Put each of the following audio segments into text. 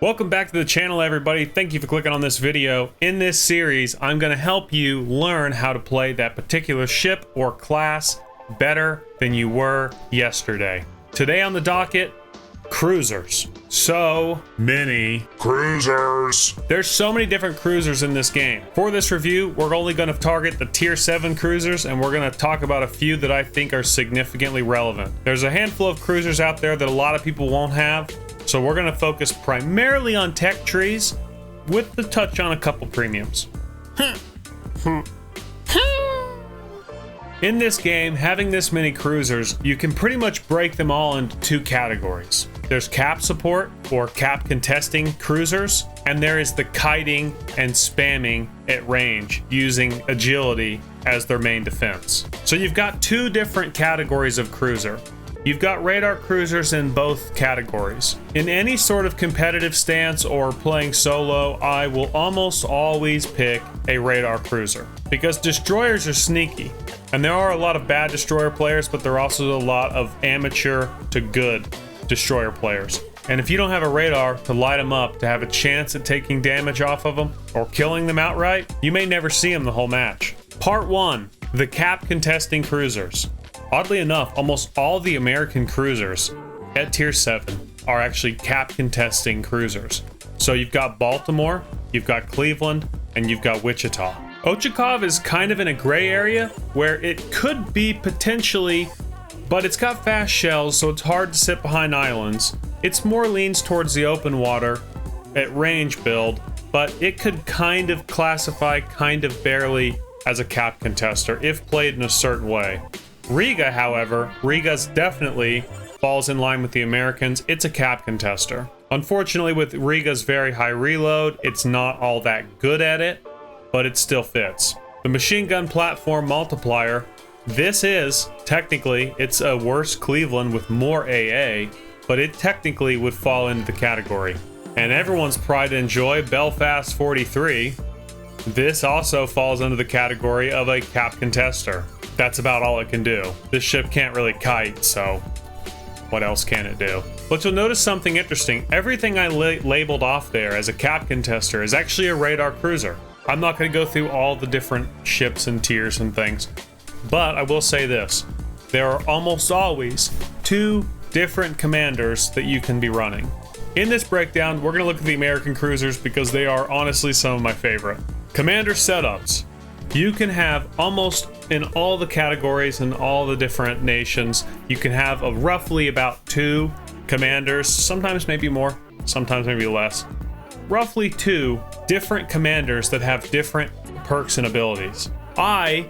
Welcome back to the channel, everybody. Thank you for clicking on this video. In this series, I'm going to help you learn how to play that particular ship or class better than you were yesterday. Today on the docket, cruisers. So many cruisers. There's so many different cruisers in this game. For this review, we're only going to target the tier 7 cruisers, and we're going to talk about a few that I think are significantly relevant. There's a handful of cruisers out there that a lot of people won't have, so we're going to focus primarily on tech trees with the touch on a couple premiums. In this game, having this many cruisers, you can pretty much break them all into two categories. There's cap support or cap contesting cruisers, and there is the kiting and spamming at range using agility as their main defense. So you've got two different categories of cruiser. You've got radar cruisers in both categories. In any sort of competitive stance or playing solo, I will almost always pick a radar cruiser because destroyers are sneaky. And there are a lot of bad destroyer players, but there are also a lot of amateur to good destroyer players. And if you don't have a radar to light them up, to have a chance at taking damage off of them or killing them outright, you may never see them the whole match. Part 1, the cap contesting cruisers. Oddly enough, almost all the American cruisers at tier 7 are actually cap contesting cruisers. So you've got Baltimore, you've got Cleveland, and you've got Wichita. Ochakov is kind of in a gray area where it could be potentially, but it's got fast shells, so it's hard to sit behind islands. It's more leans towards the open water at range build, but it could kind of classify kind of barely as a cap contester if played in a certain way. Riga, however, Riga's definitely falls in line with the Americans. It's a cap contester. Unfortunately, with Riga's very high reload, it's not all that good at it, but it still fits. The machine gun platform multiplier, this is technically, it's a worse Cleveland with more AA, but it technically would fall into the category. And everyone's pride and joy, Belfast 43, this also falls under the category of a cap contester. That's about all it can do. This ship can't really kite, so what else can it do? But you'll notice something interesting. Everything I labeled off there as a cap contester is actually a radar cruiser. I'm not going to go through all the different ships and tiers and things, but I will say this. There are almost always two different commanders that you can be running. In this breakdown, we're going to look at the American cruisers because they are honestly some of my favorite. Commander setups. You can have almost in all the categories and all the different nations, you can have a roughly about 2 commanders, sometimes maybe more, sometimes maybe less. Roughly 2 different commanders that have different perks and abilities. I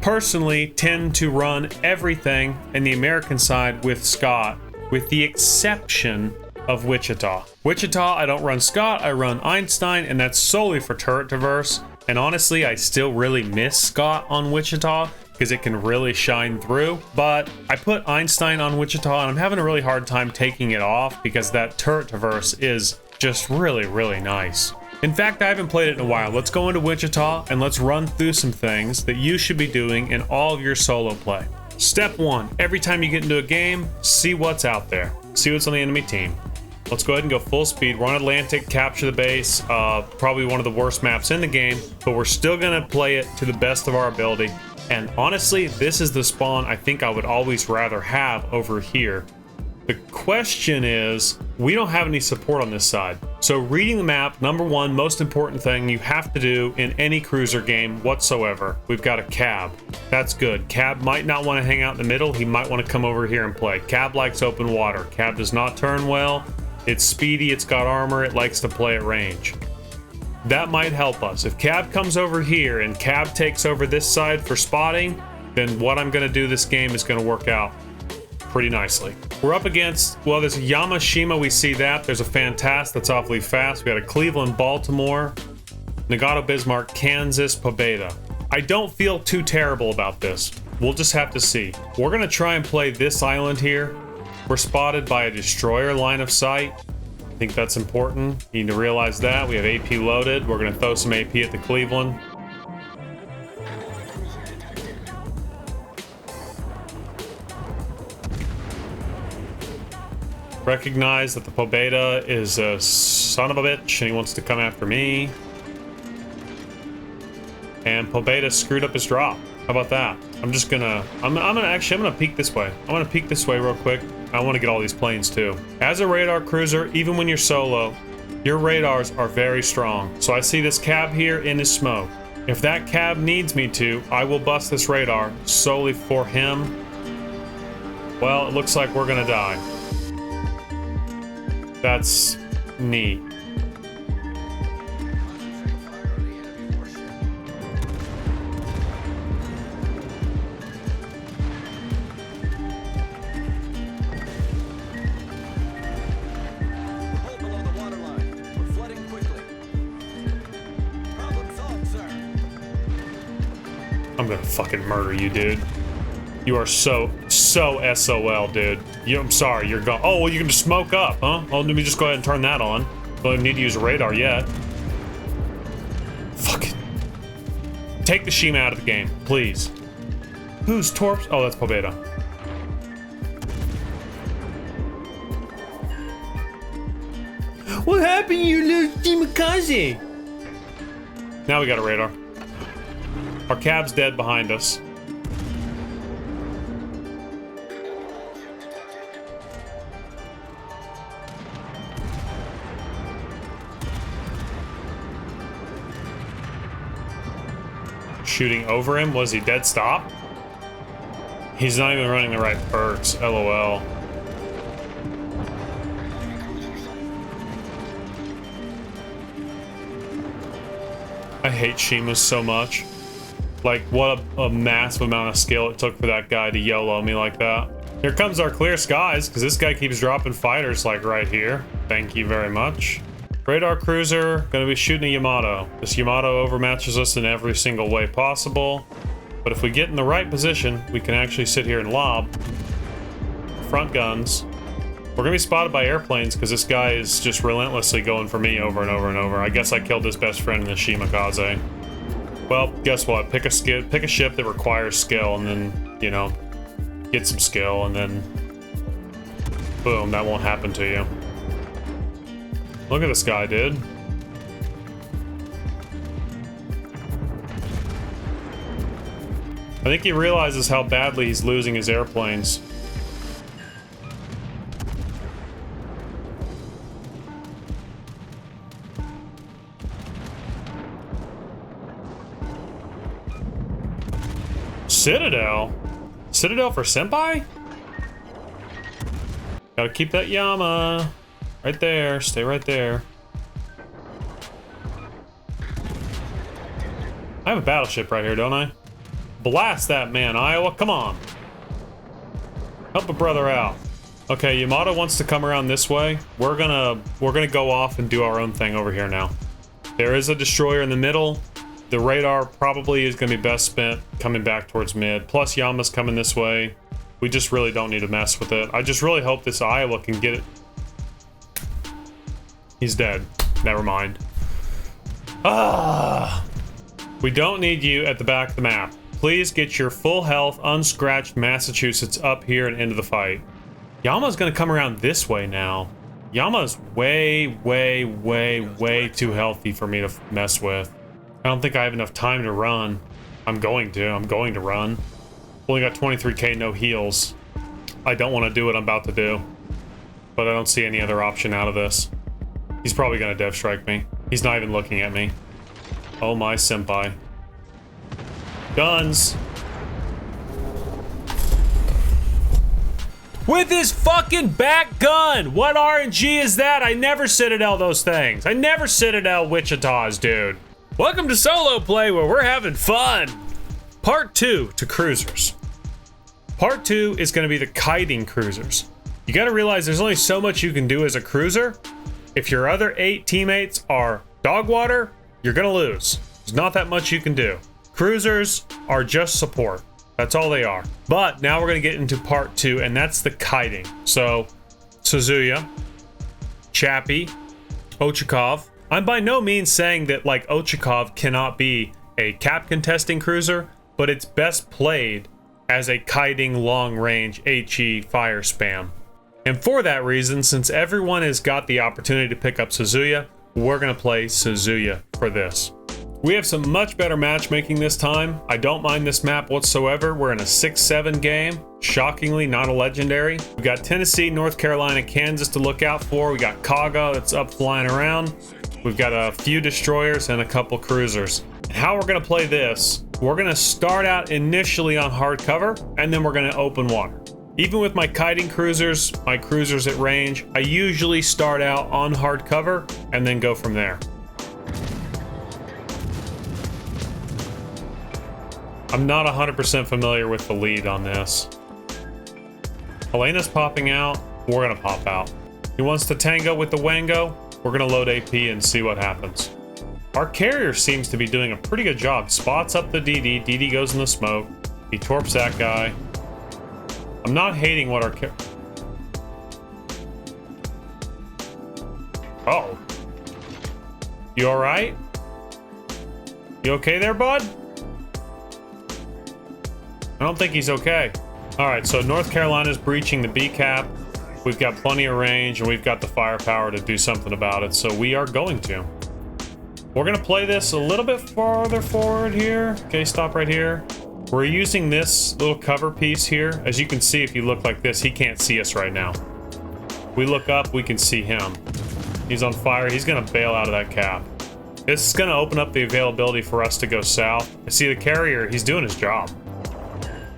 personally tend to run everything in the American side with Scott, with the exception of Wichita. Wichita, I don't run Scott, I run Einstein, and that's solely for turret traverse. And honestly, I still really miss Scott on Wichita because it can really shine through. But I put Einstein on Wichita and I'm having a really hard time taking it off because that turret traverse is just really, really nice. In fact, I haven't played it in a while. Let's go into Wichita and let's run through some things that you should be doing in all of your solo play. Step 1, every time you get into a game, see what's out there. See what's on the enemy team. Let's go ahead and go full speed. We're on Atlantic, capture the base. Probably one of the worst maps in the game, but we're still gonna play it to the best of our ability. And honestly, this is the spawn I think I would always rather have over here. The question is, we don't have any support on this side. So reading the map, number 1, most important thing you have to do in any cruiser game whatsoever. We've got a cab. That's good. Cab might not want to hang out in the middle. He might want to come over here and play. Cab likes open water. Cab does not turn well. It's speedy, it's got armor, it likes to play at range. That might help us. If Cab comes over here and Cab takes over this side for spotting, then what I'm gonna do this game is gonna work out pretty nicely. We're up against, well, there's a Yamashima, we see that. There's a Fantast that's awfully fast. We got a Cleveland, Baltimore, Nagato, Bismarck, Kansas, Pobeda. I don't feel too terrible about this. We'll just have to see. We're gonna try and play this island here. We're spotted by a destroyer line of sight. I think that's important. You need to realize that. We have AP loaded. We're going to throw some AP at the Cleveland. Recognize that the Pobeda is a son of a bitch and he wants to come after me. And Pobeda screwed up his drop. How about that? I'm gonna peek this way. I'm gonna peek this way real quick. I want to get all these planes too. As a radar cruiser, even when you're solo, your radars are very strong. So I see this cab here in his smoke. If that cab needs me to, I will bust this radar solely for him. Well, it looks like we're gonna die. That's neat. I'm gonna fucking murder you, dude. You are so SOL, dude. I'm sorry, you're gone. Oh, well, you can just smoke up, huh? Oh, let me just go ahead and turn that on. Don't need to use a radar yet. Fuck it. Take the Shima out of the game, please. Who's Torps? Oh, that's Pobeda. What happened, you little Shimakaze? Now we got a radar. Our cab's dead behind us. Shooting over him? Was he dead stop? He's not even running the right perks. LOL. I hate Shimas so much. Like, what a massive amount of skill it took for that guy to YOLO me like that. Here comes our clear skies, because this guy keeps dropping fighters like right here. Thank you very much. Radar cruiser, gonna be shooting a Yamato. This Yamato overmatches us in every single way possible. But if we get in the right position, we can actually sit here and lob. Front guns. We're gonna be spotted by airplanes because this guy is just relentlessly going for me over and over and over. I guess I killed his best friend in the Shimakaze. Well, guess what? Pick a ship that requires skill and then, you know, get some skill and then boom, that won't happen to you. Look at this guy, dude. I think he realizes how badly he's losing his airplanes. Citadel? Citadel for Senpai? Gotta keep that Yama. Right there. Stay right there. I have a battleship right here, don't I? Blast that man, Iowa. Come on. Help a brother out. Okay, Yamato wants to come around this way. We're gonna go off and do our own thing over here now. There is a destroyer in the middle. The radar probably is gonna be best spent coming back towards mid. Plus Yama's coming this way. We just really don't need to mess with it. I just really hope this Iowa can get it. He's dead. Never mind. We don't need you at the back of the map. Please get your full health, unscratched Massachusetts up here and into the fight. Yama's gonna come around this way now. Yama's way too healthy for me to mess with. I don't think I have enough time to run. I'm going to run. Only got 23k, no heals. I don't want to do what I'm about to do. But I don't see any other option out of this. He's probably gonna dev strike me. He's not even looking at me. Oh my senpai. Guns. With his fucking back gun! What RNG is that? I never Citadel those things. I never Citadel Wichitas, dude. Welcome to Solo Play where we're having fun. Part 2 to cruisers. Part 2 is gonna be the kiting cruisers. You gotta realize there's only so much you can do as a cruiser. If your other 8 teammates are dog water, you're gonna lose. There's not that much you can do. Cruisers are just support. That's all they are. But now we're gonna get into part 2, and that's the kiting. So, Suzuya, Chappie, Ochakov. I'm by no means saying that like Ochakov cannot be a cap contesting cruiser, but it's best played as a kiting long range HE fire spam. And for that reason, since everyone has got the opportunity to pick up Suzuya, we're gonna play Suzuya for this. We have some much better matchmaking this time. I don't mind this map whatsoever. We're in a 6-7 game. Shockingly, not a legendary. We got Tennessee, North Carolina, Kansas to look out for. We got Kaga that's up flying around. We've got a few destroyers and a couple cruisers. How we're gonna play this, we're gonna start out initially on hard cover, and then we're gonna open water. Even with my kiting cruisers, my cruisers at range, I usually start out on hard cover and then go from there. I'm not 100% familiar with the lead on this. Helena's popping out, we're gonna pop out. He wants to tango with the Wango, we're gonna load AP and see what happens. Our carrier seems to be doing a pretty good job. Spots up the DD, DD goes in the smoke, he torps that guy. I'm not hating what our Oh. You alright? You okay there, bud? I don't think he's okay. Alright, so North Carolina's breaching the B cap. We've got plenty of range and we've got the firepower to do something about it, so we are going to. We're gonna play this a little bit farther forward here. Okay, stop right here. We're using this little cover piece here. As you can see, if you look like this, he can't see us right now. We look up, we can see him. He's on fire, he's gonna bail out of that cap. This is gonna open up the availability for us to go south. I see the carrier, he's doing his job.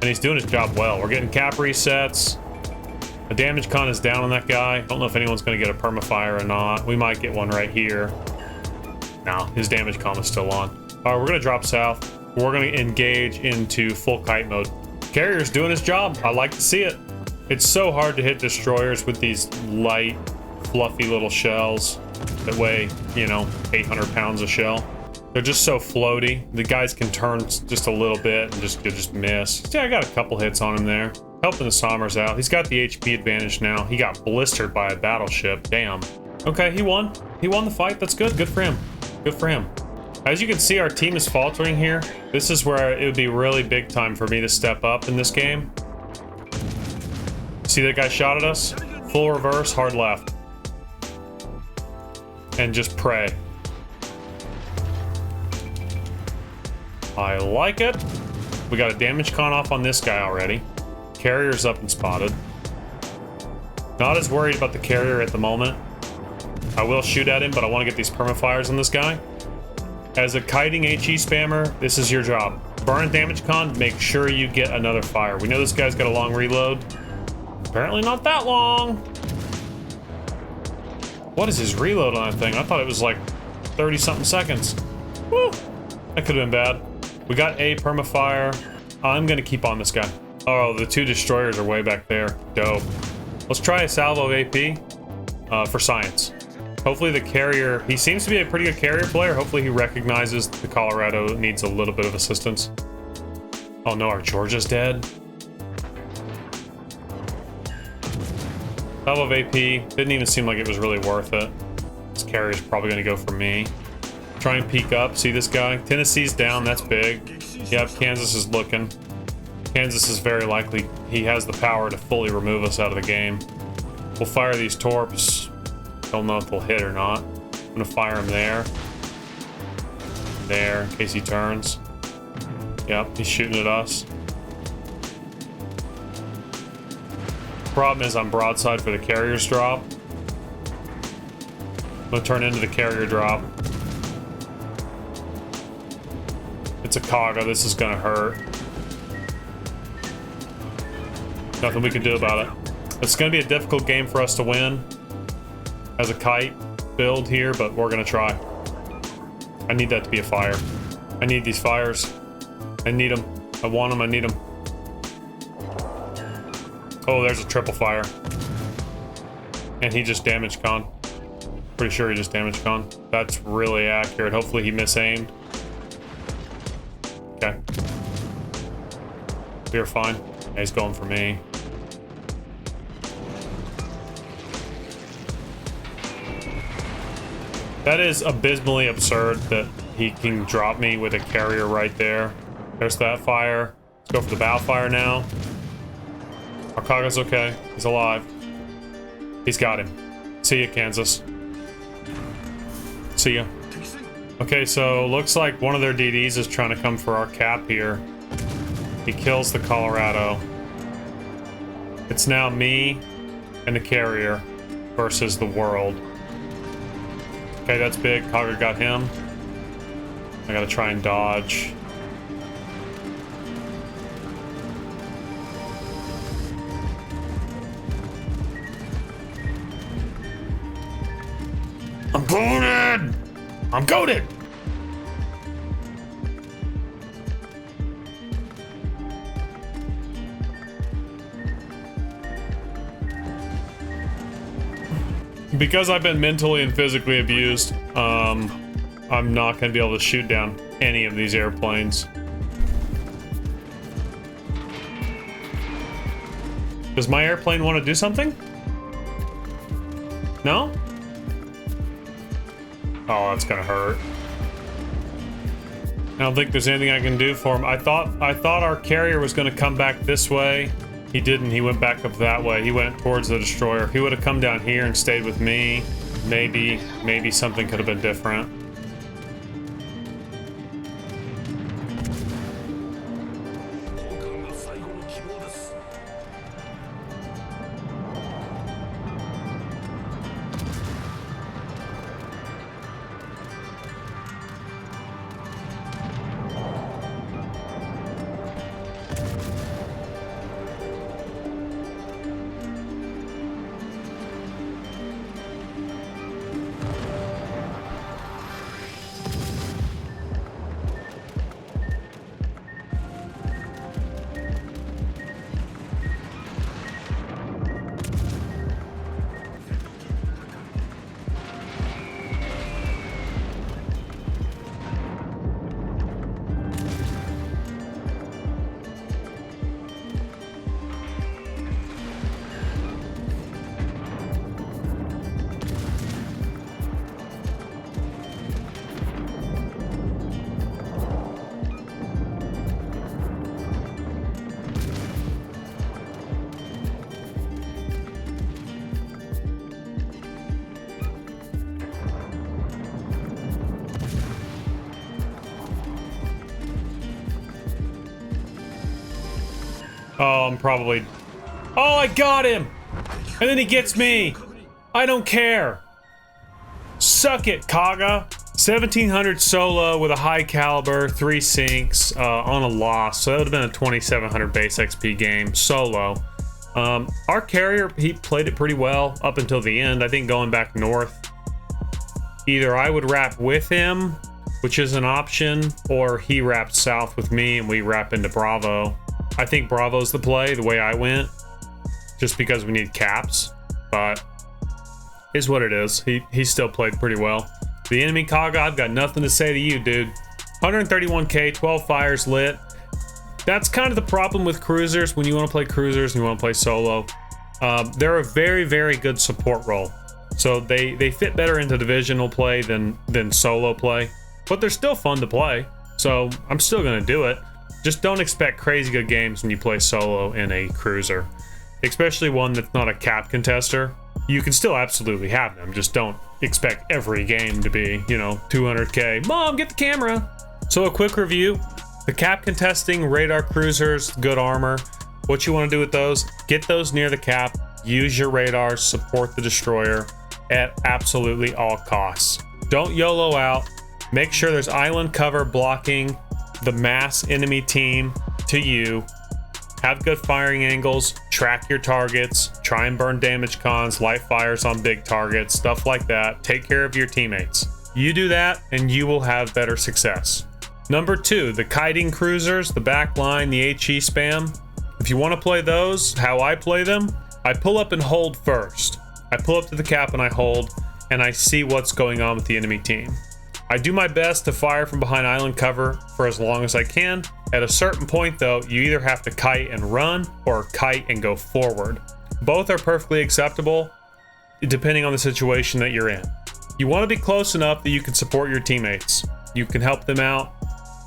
And he's doing his job well. We're getting cap resets. The damage con is down on that guy. I don't know if anyone's gonna get a permafire or not. We might get one right here. No, his damage con is still on. All right, we're gonna drop south. We're gonna engage into full kite mode. Carrier's doing his job. I like to see it. It's so hard to hit destroyers with these light, fluffy little shells that weigh, you know, 800 pounds a shell. They're just so floaty. The guys can turn just a little bit and just miss. Yeah, I got a couple hits on him there. Helping the Sommers out. He's got the HP advantage now. He got blistered by a battleship. Damn. Okay, he won. He won the fight. That's good. Good for him. Good for him. As you can see, our team is faltering here. This is where it would be really big time for me to step up in this game. See that guy shot at us? Full reverse, hard left. And just pray. I like it. We got a damage con off on this guy already. Carrier's up and spotted. Not as worried about the carrier at the moment. I will shoot at him, but I want to get these permafires on this guy. As a kiting HE spammer, this is your job. Burn damage con, make sure you get another fire. We know this guy's got a long reload. Apparently not that long. What is his reload on that thing? I thought it was like 30-something seconds. Woo! That could have been bad. We got a permafire. I'm gonna keep on this guy. Oh, the two destroyers are way back there. Dope. Let's try a salvo of AP for science. Hopefully the carrier, he seems to be a pretty good carrier player. Hopefully he recognizes the Colorado needs a little bit of assistance. Oh no, our Georgia's dead. Salvo of AP, didn't even seem like it was really worth it. This carrier's probably gonna go for me. Try and peek up, see this guy? Tennessee's down, that's big. Yep, Kansas is looking. Kansas is very likely, he has the power to fully remove us out of the game. We'll fire these torps. Don't know if they'll hit or not. I'm gonna fire him there. There, in case he turns. Yep, he's shooting at us. Problem is I'm broadside for the carrier's drop. I'm gonna turn into the carrier drop. It's a Kaga, this is gonna hurt. Nothing we can do about it. It's gonna be a difficult game for us to win as a kite build here, but we're gonna try. I need that to be a fire. I need these fires. I need them. I want them, I need them. Oh, there's a triple fire. And he just damage con. Pretty sure he just damage con. That's really accurate. Hopefully he misaimed. Okay. We're fine. Yeah, he's going for me. That is abysmally absurd that he can drop me with a carrier right there. There's that fire. Let's go for the bow fire now. Our Kaga's okay. He's alive. He's got him. See ya, Kansas. See ya. Okay, so looks like one of their DDs is trying to come for our cap here. He kills the Colorado. It's now me and the carrier versus the world. Okay, that's big. Cogger got him. I gotta try and dodge. I'm goated! I'm goated! Because I've been mentally and physically abused, I'm not going to be able to shoot down any of these airplanes. Does my airplane want to do something? No? Oh, that's gonna hurt. I don't think there's anything I can do for him. I thought our carrier was gonna come back this way. He didn't. He went back up that way. He went towards the destroyer. If he would have come down here and stayed with me, maybe something could have been different. Oh, I'm probably... Oh, I got him! And then he gets me! I don't care! Suck it, Kaga! 1700 solo with a high caliber, 3 sinks, on a loss. So that would have been a 2700 base XP game, solo. Our carrier, he played it pretty well up until the end. I think going back north, either I would wrap with him, which is an option, or he wrapped south with me and we wrap into Bravo. I think Bravo's the play, the way I went, just because we need caps, but is what it is. He still played pretty well. The enemy Kaga, I've got nothing to say to you, dude. 131k, 12 fires lit. That's kind of the problem with cruisers when you want to play cruisers and you want to play solo. They're a very, very good support role. So they fit better into divisional play than solo play, but they're still fun to play. So I'm still gonna do it. Just don't expect crazy good games when you play solo in a cruiser, especially one that's not a cap contester. You can still absolutely have them, just don't expect every game to be, you know, 200k. Mom, get the camera. So a quick review: the cap contesting radar cruisers, good armor. What you want to do with those? Get those near the cap. Use your radars, support the destroyer at absolutely all costs. Don't YOLO out. Make sure there's island cover blocking the mass enemy team to you. Have good firing angles, track your targets, try and burn damage cons, light fires on big targets, stuff like that. Take care of your teammates. You do that and you will have better success. Number 2, the kiting cruisers, the back line, the HE spam. If you want to play those, how I play them, I pull up and hold first. I pull up to the cap and I hold, and I see what's going on with the enemy team. I do my best to fire from behind island cover for as long as I can. At a certain point though, you either have to kite and run or kite and go forward. Both are perfectly acceptable depending on the situation that you're in. You want to be close enough that you can support your teammates. You can help them out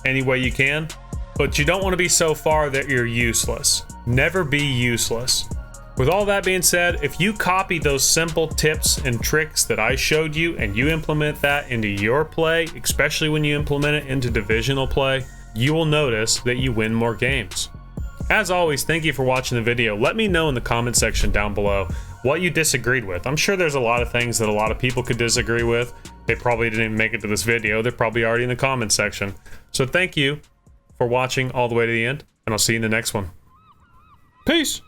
any way you can, but you don't want to be so far that you're useless. Never be useless. With all that being said, if you copy those simple tips and tricks that I showed you and you implement that into your play, especially when you implement it into divisional play, you will notice that you win more games. As always, thank you for watching the video. Let me know in the comment section down below what you disagreed with. I'm sure there's a lot of things that a lot of people could disagree with. They probably didn't even make it to this video. They're probably already in the comment section. So thank you for watching all the way to the end, and I'll see you in the next one. Peace!